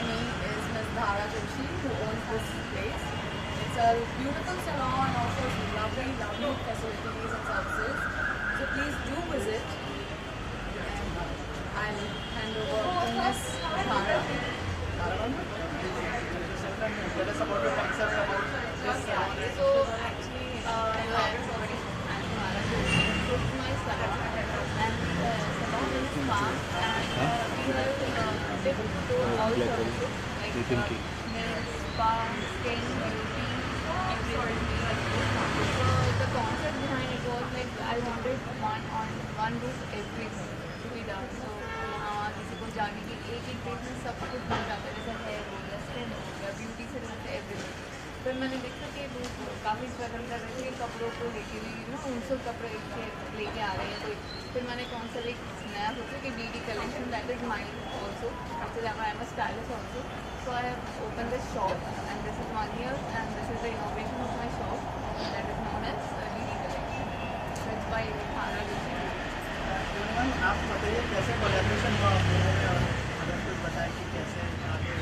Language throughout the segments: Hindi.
me is Ms. Dhara Joshi, who owns this place. It's a beautiful salon and offers lovely, lovely facilities and services. So please do visit. And I'll hand over to Ms. Dhara. Tell us about your concept about this salon. So actually, I was already and Dhara Joshi is my salon. And salon is fast and we have different all services like nails, spa, skin, beauty, everything. So the concept behind it was like I wanted one roof everything to be done. So किसी को जाने की एक प्लेस में सब कुछ मिल जाता है, जैसे हेयर हो गया, स्किन हो गया, ब्यूटी से रिलेटेड एवरीथिंग. फिर मैंने देखा कि लोग काफ़ी स्ट्रगल कर रहे थे कपड़ों को लेके भी, उनसे कपड़े लेके आ रहे हैं. तो फिर मैंने कौन सा एक नया सोचा कि DD collection that is mine also. Actually I am a stylist also. So I have opened this shop and this is 1 year and this is the innovation of my shop that is known as DD collection. So it's by Dhara Joshi. आप बताइए कैसे कोलैबोरेशन हुआ आप लोगों में और अगर कुछ बताएं कि कैसे आगे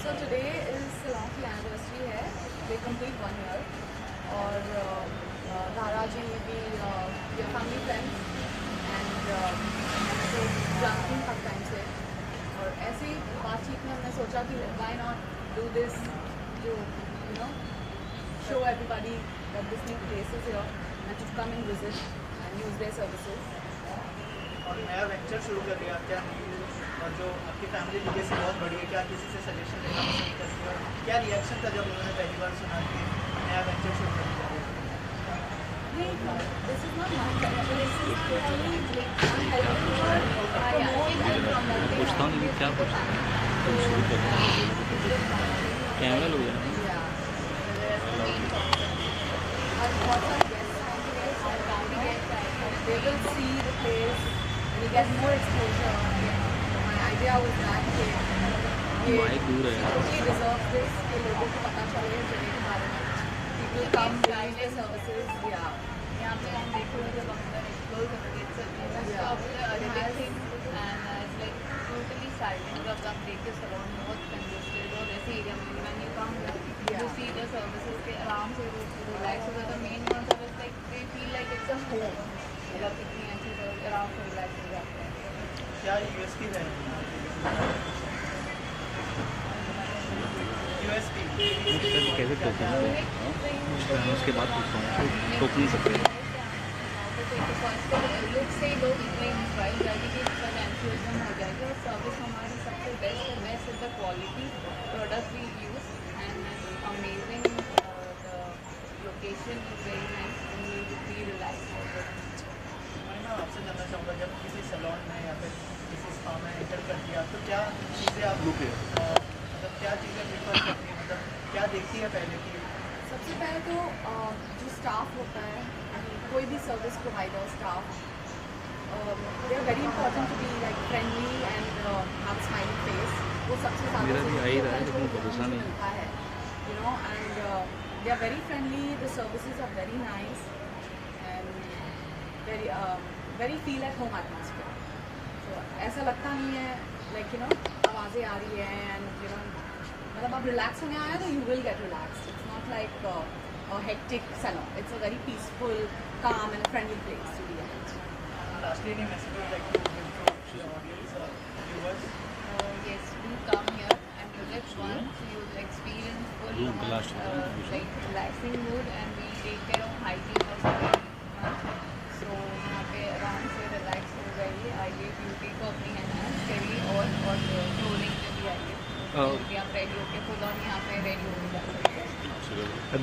So today is salon की anniversary है. We complete 1 year और धारा जी भी फैमिली फ्रेंड्स एंड तो जानती हूँ काफ़ी टाइम से. और ऐसे ही बातचीत में हमने सोचा कि why not do this to show everybody that this new place is here and to come and visit and use their services. और नया वेंचर शुरू कर दिया क्या? और जो आपकी फैमिली लीगेसी बहुत बड़ी है, क्या किसी से सजेशन लेना पसंद करती है? क्या रिएक्शन था जब उन्होंने पहली बार सुना कि नया वेंचर शुरू कर दिया? This is not my collaboration. पूछता हूँ लेकिन क्या पूछता हूँ तुम शुरू कर कैमरा लो यार. They will see the place and you get more exposure. My idea was that mic दूर है यार. totally deserve this कि लोगों को पता चले जगह के बारे में. People come, use their services. Yeah. यहाँ पे हम देखोगे जब अंदर एक्सप्लोर करोगे it's a Arabic thing and it's like totally silent. जब आप देखते salon बहुत congested और ऐसे एरिया में when you come you see the services के आराम से relax हो जाता है. Main concept is like they feel like it's a home. मतलब इतनी अच्छी आराम से relax हो जाते हैं. क्या USP है? USP कैसे टोक उसके बाद पूछता हूँ टोक नहीं सकते. लुक से लोग इतने इंस्पायर हो जाएगी कि इसका कन्फ्यूजन हो जाएगी. और सर्विस हमारी सबसे बेस्ट है. Best is the quality product we use and amazing. The location is very nice and you be relax. मैं आपसे जानना चाहूँगा जब किसी सैलून में या फिर किसी स्पा में एंटर कर दिया तो क्या चीज़ें आप मतलब क्या चीज़ें प्रीफर करती हैं? मतलब क्या देखती है पहले की? सबसे पहले तो जो स्टाफ होता है, कोई भी service provider staff, they are very important to be like friendly and have smiling face. वो सबसे मेरा भी आ ही रहा है ज़्यादा लेकिन भरोसा नहीं. मिलता है and they are very friendly. The services are very nice and very feel at home atmosphere. तो ऐसा लगता नहीं है लाइक आवाज़ें आ रही है एंड मतलब आप रिलैक्स होने आए तो you will get relax. It's not like a hectic salon. It's a very peaceful, calm and friendly place to be at. Lastly, any message would like to give to the audience or viewers? Yes, do come here and visit once. You'll experience full last like relaxing mood and we take care of hygiene also very much. So यहाँ पे आराम से relax हो जाइए. आइए ब्यूटी को अपनी एनहांस करिए और क्लोथिंग में भी आइए. भी आप रेडी होके खुद और यहाँ पे रेडी होके जा सकते हैं.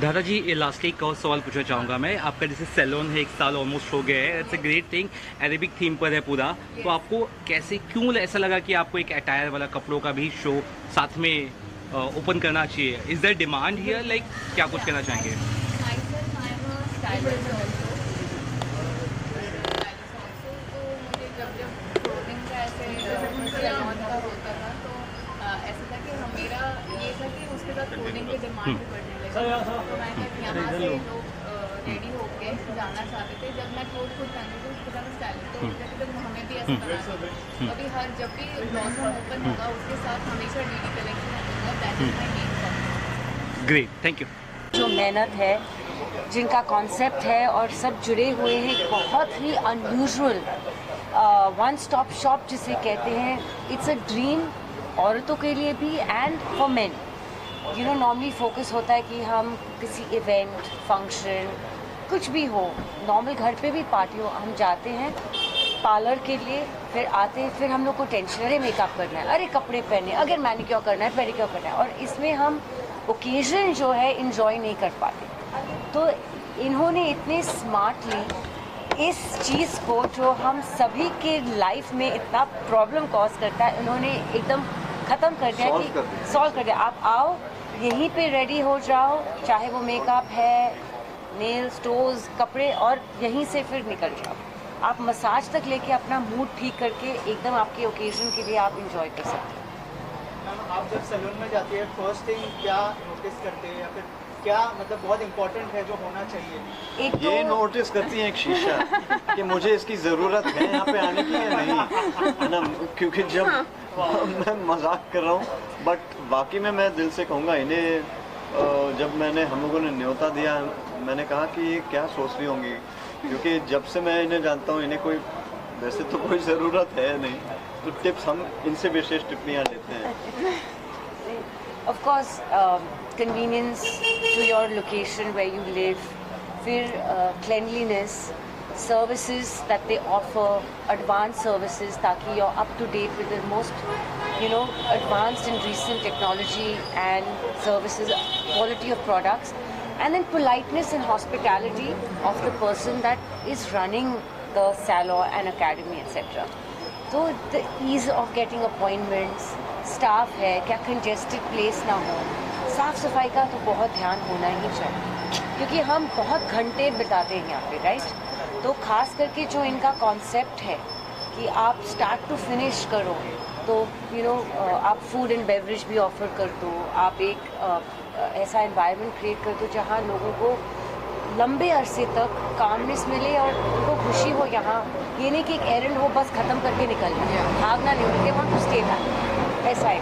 धारा जी ये लास्ट एक और सवाल पूछना चाहूँगा मैं. आपका जैसे सैलून है 1 साल ऑलमोस्ट हो गया है. It's a great thing. Arabic theme पर है पूरा. तो आपको कैसे क्यों ऐसा लगा कि आपको एक अटायर वाला कपड़ों का भी शो साथ में ओपन करना चाहिए? Is their demand here like क्या कुछ कहना चाहेंगे? ऐसा था कि मेरा ये था कि उसके साथ कोडिंग की डिमांड भी बढ़ने लगी. तो मैंने यहाँ से लोग रेडी होके जाना चाहते थे। जब मैं क्लोथ खुद पहनती थी उसके साथ स्टाइलिश तो जब हमें भी ऐसा बनाना अभी हर जब भी ब्लॉसम ओपन होगा उसके साथ हमेशा डीडी कलेक्शन होगा। That is my main focus. Great, thank you. जो मेहनत है, जिनका कॉन्सेप्ट है और सब जुड़े हुए हैं, बहुत ही अनयूजुअल वन स्टॉप शॉप जिसे कहते हैं। इट्स अ ड्रीम औरतों के लिए भी and for main. You know normally focus होता है कि हम किसी इवेंट फंक्शन कुछ भी हो, नॉर्मल घर पे भी पार्टी हो, हम जाते हैं पार्लर के लिए, फिर आते हैं, फिर हम लोग को टेंशन, अरे मेकअप करना है, अरे कपड़े पहने, अगर मैनिक्योर करना है, पेडिक्योर करना है, और इसमें हम ओकेजन जो है इंजॉय नहीं कर पाते। तो इन्होंने इतने स्मार्टली इस चीज़ को जो हम सभी के लाइफ में इतना प्रॉब्लम कॉज करता है, इन्होंने एकदम ख़त्म कर दिया कि सॉल्व कर दिया। आप आओ यहीं पे रेडी हो जाओ, चाहे वो मेकअप है, नेल्स, टोज, कपड़े, और यहीं से फिर निकल जाओ। आप मसाज तक लेके अपना मूड ठीक करके एकदम आपके ओकेजन के लिए आप इंजॉय कर सकते हैं। मैम आप जब सैलून में जाती है फर्स्ट थिंग क्या नोटिस करते हैं, या फिर क्या मतलब बहुत इंपॉर्टेंट है जो होना चाहिए? एक ये तो नोटिस करती हैं एक शीशा कि मुझे इसकी ज़रूरत है यहाँ पे आने की या नहीं, है ना? क्योंकि जब मैं मजाक कर रहा हूँ, बट वाकई में मैं दिल से कहूँगा इन्हें, जब मैंने हम लोगों ने न्योता दिया, मैंने कहा कि ये क्या सोच रही होंगी, क्योंकि जब से मैं इन्हें जानता हूँ इन्हें कोई वैसे तो कोई ज़रूरत है नहीं, तो टिप्स हम इनसे विशेष टिप्पणियाँ लेते हैं। of course convenience to your location where you live, फिर cleanliness, services that they offer, advanced services, ताकि you're up to date with the most advanced and recent technology and services, quality of products, and then politeness and hospitality of the person that is running the salon and academy etc. तो the ease of getting appointments, staff है, क्या कंजेस्टेड प्लेस ना हो, साफ़ सफाई का तो बहुत ध्यान होना ही चाहिए, क्योंकि हम बहुत घंटे बिताते हैं यहाँ पे, राइट? तो ख़ास करके जो इनका कॉन्सेप्ट है कि आप स्टार्ट टू फिनिश करो, तो आप फूड एंड बेवरेज भी ऑफ़र कर दो, आप एक ऐसा एनवायरनमेंट क्रिएट कर दो जहाँ लोगों को लंबे अरसे तक कामनेस मिले और उनको खुशी हो। यहाँ ये नहीं कि एक एरंड हो बस ख़त्म करके निकलना, भागना नहीं, उनके वहाँ टू स्टे बैक, ऐसा है।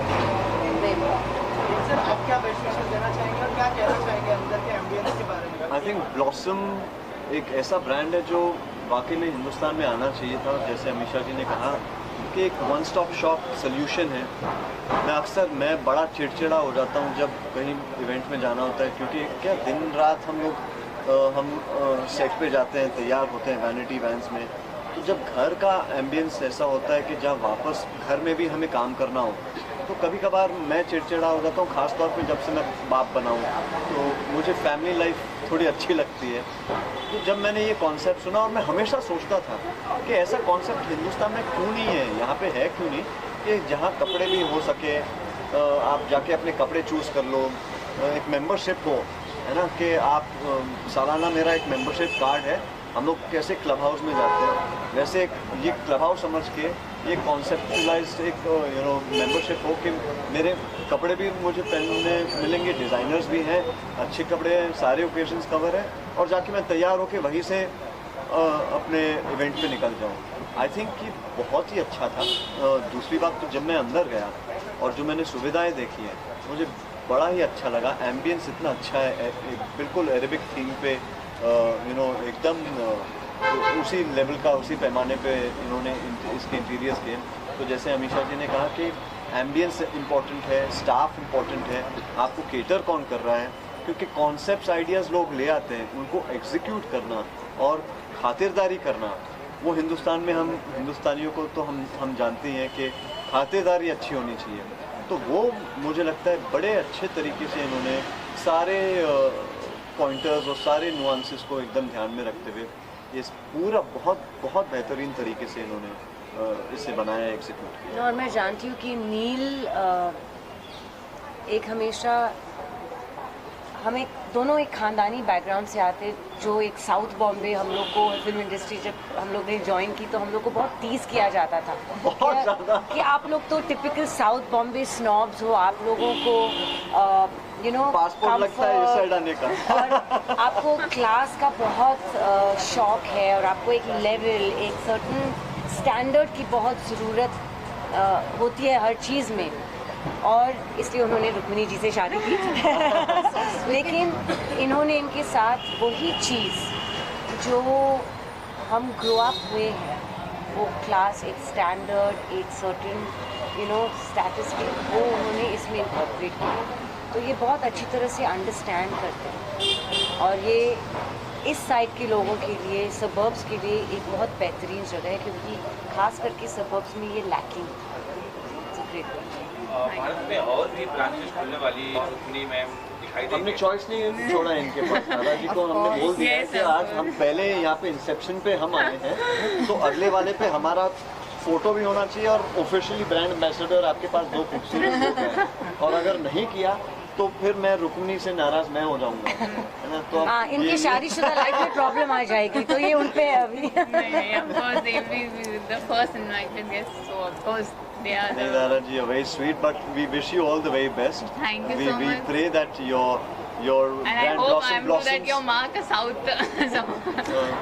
सर आप क्या बेस्ट विशेस देना चाहेंगे और क्या कहना चाहेंगे अंदर के एम्बियंस के बारे में? आई थिंक ब्लॉसम एक ऐसा ब्रांड है जो वाकई में हिंदुस्तान में आना चाहिए था। जैसे अमीषा जी ने कहा कि एक वन स्टॉप शॉप सोल्यूशन है। मैं बड़ा चिड़चिड़ा हो जाता हूँ जब कहीं इवेंट में जाना होता है, क्योंकि क्या दिन रात हम सेट पे जाते हैं, तैयार होते हैं वैनिटी वैन्स में, तो जब घर का एम्बियंस ऐसा होता है कि जब वापस घर में भी हमें काम करना हो, तो कभी कभार मैं चिड़चिड़ा हो जाता हूँ, ख़ास तौर पे जब से मैं बाप बना हूँ, तो मुझे फैमिली लाइफ थोड़ी अच्छी लगती है। तो जब मैंने ये कॉन्सेप्ट सुना, और मैं हमेशा सोचता था कि ऐसा कॉन्सेप्ट हिंदुस्तान में क्यों नहीं है, यहाँ पे है क्यों नहीं, कि जहाँ कपड़े भी हो सके, आप जाके अपने कपड़े चूज़ कर लो, एक मेंबरशिप हो, है ना, कि आप सालाना मेरा एक मेंबरशिप कार्ड है, हम लोग कैसे क्लब हाउस में जाते हैं वैसे ये क्लब हाउस समझ के ये कॉन्सेप्चुलाइज एक मेंबरशिप हो कि मेरे कपड़े भी मुझे पहनने मिलेंगे, डिज़ाइनर्स भी हैं, अच्छे कपड़े हैं, सारे ओकेजन्स कवर है, और जाके मैं तैयार होके वहीं से अपने इवेंट पे निकल जाऊँ। आई थिंक कि बहुत ही अच्छा था। दूसरी बात तो जब मैं अंदर गया और जो मैंने सुविधाएं देखी हैं, मुझे बड़ा ही अच्छा लगा। एम्बियंस इतना अच्छा है, बिल्कुल अरेबिक थीम पे, एकदम उसी लेवल का, उसी पैमाने पे इन्होंने इसके इंटीरियर्स किए। तो जैसे अमीषा जी ने कहा कि एम्बियंस इम्पॉर्टेंट है, स्टाफ इम्पॉर्टेंट है, आपको केटर कौन कर रहा है, क्योंकि कॉन्सेप्ट्स आइडियाज़ लोग ले आते हैं, उनको एग्जीक्यूट करना और खातिरदारी करना, वो हिंदुस्तान में हम हिंदुस्तानियों को तो हम जानते हैं कि खातिरदारी अच्छी होनी चाहिए। तो वो मुझे लगता है बड़े अच्छे तरीके से इन्होंने सारे पॉइंटर्स और सारे नुआंसेस को एकदम ध्यान में रखते हुए ये पूरा बहुत बेहतरीन तरीके से इन्होंने इसे बनाया, एग्जीक्यूट किया। और मैं जानती हूँ कि नील एक हमेशा हमें दोनों एक ख़ानदानी बैकग्राउंड से आते, जो एक साउथ बॉम्बे हम लोग को फिल्म इंडस्ट्री जब हम लोग ने ज्वाइन की तो हम लोग को बहुत टीज किया जाता था बहुत ज़्यादा कि आप लोग तो टिपिकल साउथ बॉम्बे स्नॉब्स हो, आप लोगों को यू नो पासपोर्ट लगता है इस साइड आने का और आपको क्लास का बहुत शौक है और आपको एक लेवल, एक सर्टन स्टैंडर्ड की बहुत ज़रूरत होती है हर चीज़ में, और इसलिए उन्होंने रुक्मिणी जी से शादी की लेकिन इन्होंने इनके साथ वही चीज़ जो हम ग्रो अप हुए हैं, वो क्लास, एक स्टैंडर्ड, एक सर्टेन यू नो स्टेटस की, वो उन्होंने इसमें इनकॉर्पोरेट किया। तो ये बहुत अच्छी तरह से अंडरस्टैंड करते हैं और ये इस साइड के लोगों के लिए, सबर्ब्स के लिए एक बहुत बेहतरीन जगह है, क्योंकि खास करके सबर्ब्स में ये लैकिंग भारत में और भी ब्रांचेस खुलने वाली रुक्मिणी मैम दिखाई हमने देंगे। चॉइस नहीं छोड़ा इनके पास। दादाजी को हमने बोल दिया है कि आज हम पहले यहाँ पे इंसेप्शन पे हम आए हैं, तो अगले वाले पे हमारा फोटो भी होना चाहिए और ऑफिशियली ब्रांड एम्बेसडर आपके पास 2 खूबसूरत लोग हैं, और अगर नहीं किया तो फिर मैं रुक्मिणी से नाराज मैं हो जाऊंगा, है ना। तो हाँ, इनकी शादीशुदा लाइफ में प्रॉब्लम आ जाएगी, तो ये उन पे है अभी। नहीं, of course they will be the first invited guests, so of course they are नहीं the... दादा जी, very sweet, but we wish you all the very best. Thank you we, so we much. pray that your And I brand hope I'm blossoms. that your mark south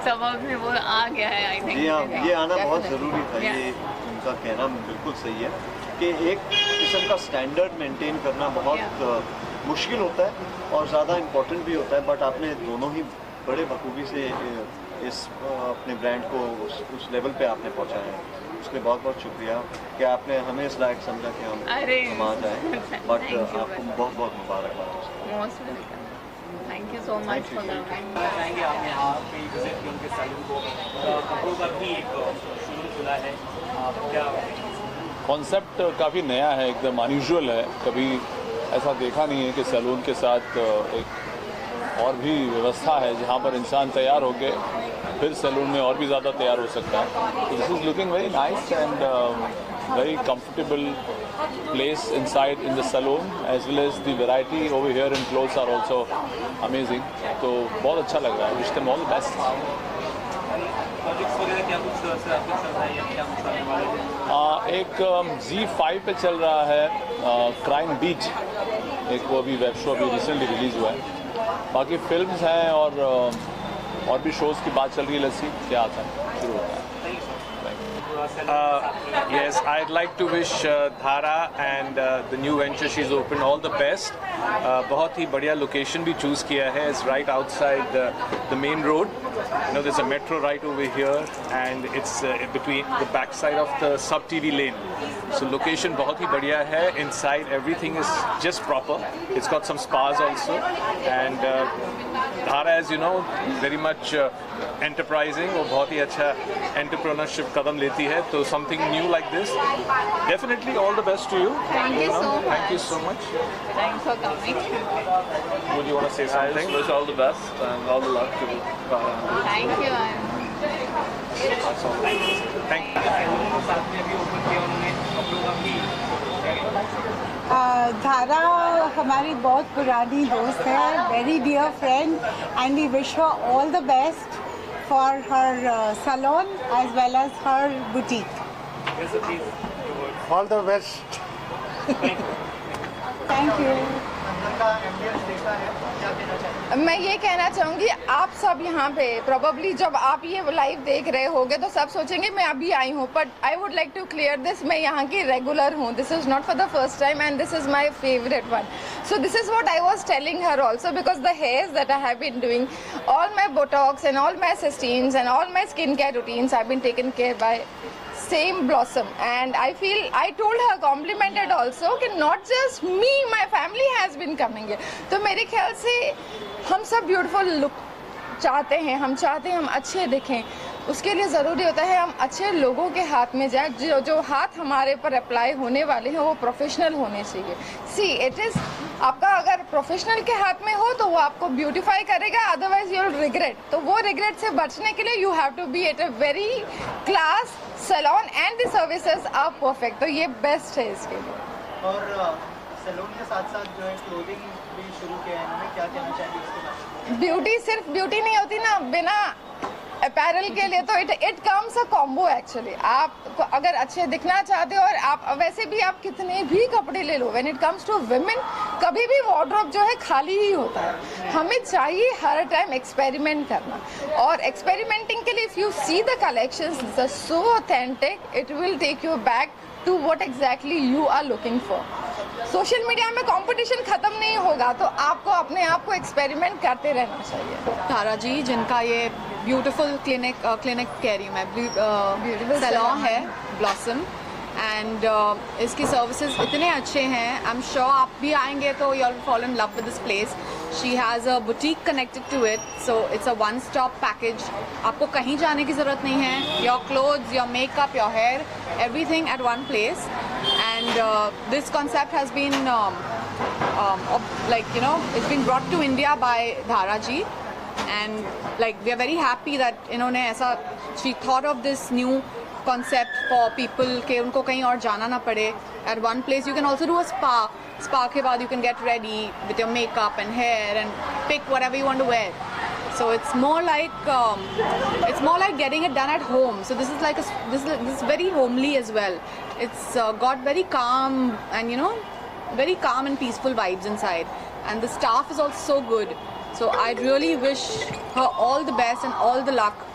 suburb में वो आ गया है, I think. जी हाँ, ये आना बहुत ज़रूरी था। Yeah. ये उनका कहना बिल्कुल सही है कि एक किस्म का स्टैंडर्ड मेंटेन करना बहुत मुश्किल होता है और ज़्यादा इम्पोर्टेंट भी होता है, बट आपने दोनों ही बड़े बखूबी से इस अपने ब्रांड को उस लेवल पे आपने पहुंचाया है। उसके लिए बहुत बहुत शुक्रिया कि आपने हमें इस लायक समझा कि हम आ जाएँ, बट Thank you, आपको बहुत बहुत मुबारकबाद। Most welcome. Thank you so much Thank you. for the... चाहेंगे आप यहाँ पे विजिट किया उनके सैलून को, कपड़ों का भी एक शोरूम खुला है, क्या कॉन्सेप्ट काफ़ी नया है, एकदम अनयूजुअल है। कभी ऐसा देखा नहीं है कि सैलून के साथ एक और भी व्यवस्था है जहाँ पर इंसान तैयार होके फिर सैलून में और भी ज़्यादा तैयार हो सकता है। This is looking very nice and very comfortable place inside in the salon, as well as the variety over here in clothes are also amazing. तो बहुत अच्छा लग रहा है। Wish them all the best. Projects वगैरह क्या कुछ आपको चल रहा है या क्या कुछ आने वाला है? एक Z5 पे चल रहा है क्राइम बीच, एक वो अभी वेब शो अभी रिसेंटली रिलीज़ हुआ है। बाकी फिल्म्स हैं और भी शोज़ की बात चल रही है। लस्सी क्या आता है, शुरू होता है। Yes, I'd like to wish Dhara and the new venture she's opened all the best. बहुत ही बढ़िया लोकेशन भी चूज़ किया है. It's right outside the main road. You know, there's a metro right over here, and it's between the backside of the sub TV lane. So location बहुत ही बढ़िया है. Inside everything is just proper. It's got some spas also, and Dhara, as you know, very much enterprising. वो बहुत ही अच्छा entrepreneurship कदम लेती है. तो something new like this, definitely all the best to you. Thank you so much. Thank you so much. Thanks for coming. Would you want to say something? I wish all the best and all the luck to Thank you. साथ में अभी ओपन किया उन्होंने कपड़ों का भी, धारा हमारी बहुत पुरानी दोस्त है, very dear friend, and we wish her all the best for her salon as well as her boutique. All the best. Thank you. मैं ये कहना चाहूँगी, आप सब यहाँ पे प्रोबेबली जब आप ये लाइव देख रहे होगे तो सब सोचेंगे मैं अभी आई हूँ, but I would like to clear this, मैं यहाँ की रेगुलर हूँ. This is not for the first time and this is my favourite one. So this is what I was telling her also, because the hairs that I have been doing, all my Botox and all my Cystines and all my skincare routines have been taken care by same Blossom, and I feel I told her, complimented also, कि not just me, my family has been coming here. तो मेरे ख्याल से हम सब ब्यूटीफुल लुक चाहते हैं, हम चाहते हैं हम अच्छे दिखें. उसके लिए ज़रूरी होता है हम अच्छे लोगों के हाथ में जाए, जो हाथ हमारे पर अप्लाई होने वाले हैं वो प्रोफेशनल होने चाहिए. सी इट इज़, आपका अगर प्रोफेशनल के हाथ में हो तो वो आपको ब्यूटीफाई करेगा, अदरवाइज यू विल रिग्रेट. तो वो रिग्रेट से बचने के लिए you have to be at a very class salon and the services are perfect. तो ये बेस्ट है इसके लिए. और सैलून के साथ साथ जो है क्लोथिंग भी शुरू किया है इन्होंने, क्या कहना चाहेंगे इसके बारे में? ब्यूटी सिर्फ ब्यूटी नहीं होती ना बिना अपैरल के लिए, तो it comes a combo actually. आप अगर अच्छे दिखना चाहते हो और आप वैसे भी आप कितने भी कपड़े ले लो, when it comes to women कभी भी वार्डरोब जो है खाली ही होता है। हमें चाहिए हर टाइम एक्सपेरिमेंट करना, और एक्सपेरिमेंटिंग के लिए if you see the collections are so authentic, it will take you back to what exactly you are looking for. Social media में कंपटीशन खत्म नहीं होगा, तो आपको अपने आप को एक्सपेरिमेंट करते रहना चाहिए। धारा जी, जिनका ये ब्यूटीफुल क्लिनिक कह रही हूँ मैं, सैलून है ब्लॉसम, एंड इसकी सर्विसेज इतने अच्छे हैं। आई एम श्योर आप भी आएंगे तो you will fall in love with this place. She has a boutique connected to it, so it's a one stop package. आपको कहीं जाने की ज़रूरत नहीं है। Your clothes, your makeup, your hair, everything at one place. And this concept has been like, you know, it's been brought to India by Dhara ji, and like we are very happy that इन्होंने ऐसा, she thought of this new concept for people कि उनको कहीं और जाना ना पड़े। At one place you can also do a spa के बाद you can get ready with your makeup and hair and pick whatever you want to wear. So it's more like getting it done at home. So this is like this is very homely as well. It's got very calm and, you know, very calm and peaceful vibes inside, and the staff is also so good. So I really wish her all the best and all the luck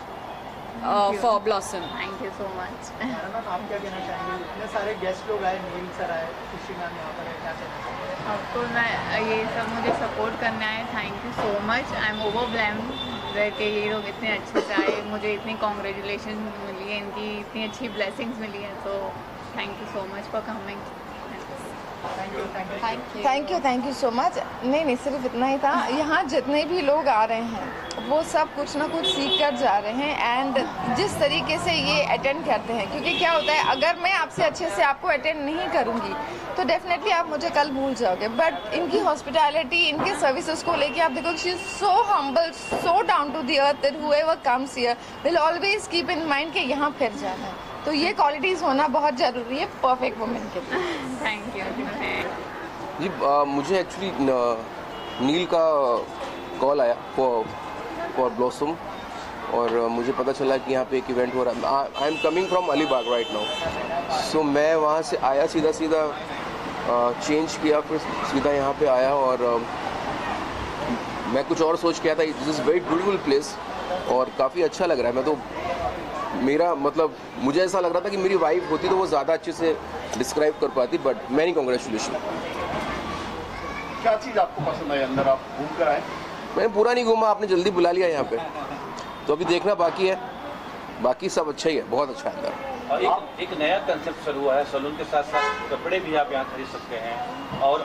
for Blossom. Thank you so much. Ma'am, आप क्या कहना चाहेंगे? इतने सारे गेस्ट लोग आए, नील सर आए, खुशी मैम यहाँ पर है, क्या कहना चाहेंगे? आपको मैं ये सब मुझे सपोर्ट करने आए, thank you so much. I am overwhelmed कि ये लोग इतने अच्छे से आए, मुझे इतनी कॉन्ग्रेचुलेशन मिली है, इनकी इतनी अच्छी ब्लेसिंग्स मिली है, तो thank you so much for coming. Thank you so much. नहीं सिर्फ इतना ही था। यहाँ जितने भी लोग आ रहे हैं वो सब कुछ ना कुछ सीख कर जा रहे हैं, एंड जिस तरीके से ये अटेंड करते हैं, क्योंकि क्या होता है अगर मैं आपसे अच्छे से आपको अटेंड नहीं करूँगी तो डेफिनेटली आप मुझे कल भूल जाओगे, बट इनकी हॉस्पिटैलिटी, इनके सर्विसेज को लेके आप देखो, she is so humble, so down to the earth that whoever comes here will always keep in mind कि यहाँ फिर जाना है। तो ये क्वालिटीज़ होना बहुत ज़रूरी है परफेक्ट वुमेन के लिए। थैंक यू जी। मुझे एक्चुअली नील का कॉल आया फॉर ब्लॉसम, और मुझे पता चला कि यहाँ पे एक इवेंट हो रहा है। I am coming from Alibag right now, so मैं वहाँ से आया, सीधा चेंज किया, फिर सीधा यहाँ पे आया, और मैं कुछ और सोच के आया था। This is very beautiful place और काफ़ी अच्छा लग रहा है। मैं तो मेरा मतलब मुझे ऐसा लग रहा था कि मेरी वाइफ होती तो वो ज़्यादा अच्छे से डिस्क्राइब कर पाती, बट मैनी कॉन्ग्रेचुलेशन। क्या चीज़ आपको पसंद आई? अंदर आप घूम कर आए? मैंने पूरा नहीं घूमा, आपने जल्दी बुला लिया यहाँ पे, तो अभी देखना बाकी है। बाकी सब अच्छा ही है, बहुत अच्छा है अंदर। और एक नया कंसेप्ट शुरू हुआ है, सैलून के साथ साथ कपड़े भी आप यहाँ खरीद सकते हैं, और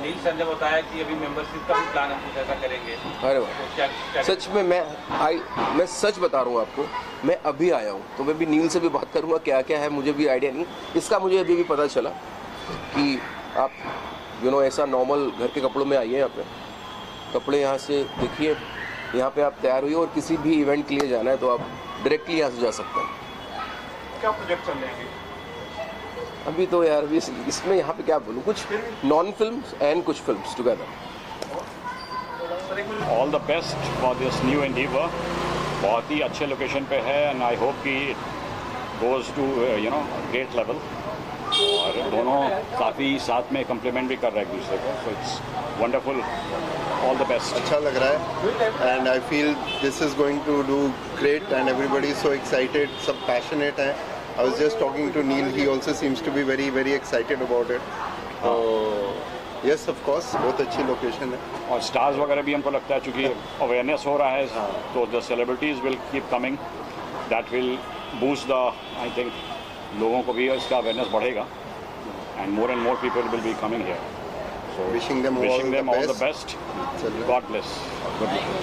नील सर ने बताया कि अभी मेंबरशिप का भी प्लान हम कुछ ऐसा करेंगे। अरे वाह, सच में मैं सच बता रहा हूँ आपको, मैं अभी आया हूँ, तो मैं भी नील से भी बात करूँगा क्या क्या है, मुझे भी आइडिया नहीं इसका। मुझे अभी भी पता चला कि आप ऐसा नॉर्मल घर के कपड़ों में आइए, यहाँ पे कपड़े यहाँ से देखिए, यहाँ पे आप तैयार हुई और किसी भी इवेंट के लिए जाना है तो आप डायरेक्टली यहाँ से जा सकते हैं। क्या प्रोजेक्ट चल रहे हैं अभी? तो यार अभी इसमें यहाँ पे क्या बोलूँ, कुछ नॉन फिल्म्स एंड कुछ films together. All the best for this new endeavour. बहुत ही अच्छे लोकेशन पे है, एंड आई होप कि गोज टू ग्रेट लेवल, और दोनों काफ़ी साथ में कम्प्लीमेंट भी कर रहे हैं एक दूसरे को, so it's wonderful. All the best. अच्छा लग रहा है, and I feel this is going to do great, and everybody is so excited, सब पैशनेट हैं। I was just talking to Neel, he also seems to be very very excited about it. Yes of course, बहुत अच्छी लोकेशन है, और स्टार्स वगैरह भी हमको लगता है चूँकि अवेयरनेस हो रहा है, तो the celebrities will keep coming, that will boost the, I think लोगों को भी इसका अवेयरनेस बढ़ेगा, and more people will be coming here. So wishing them all the best. God bless. Good luck.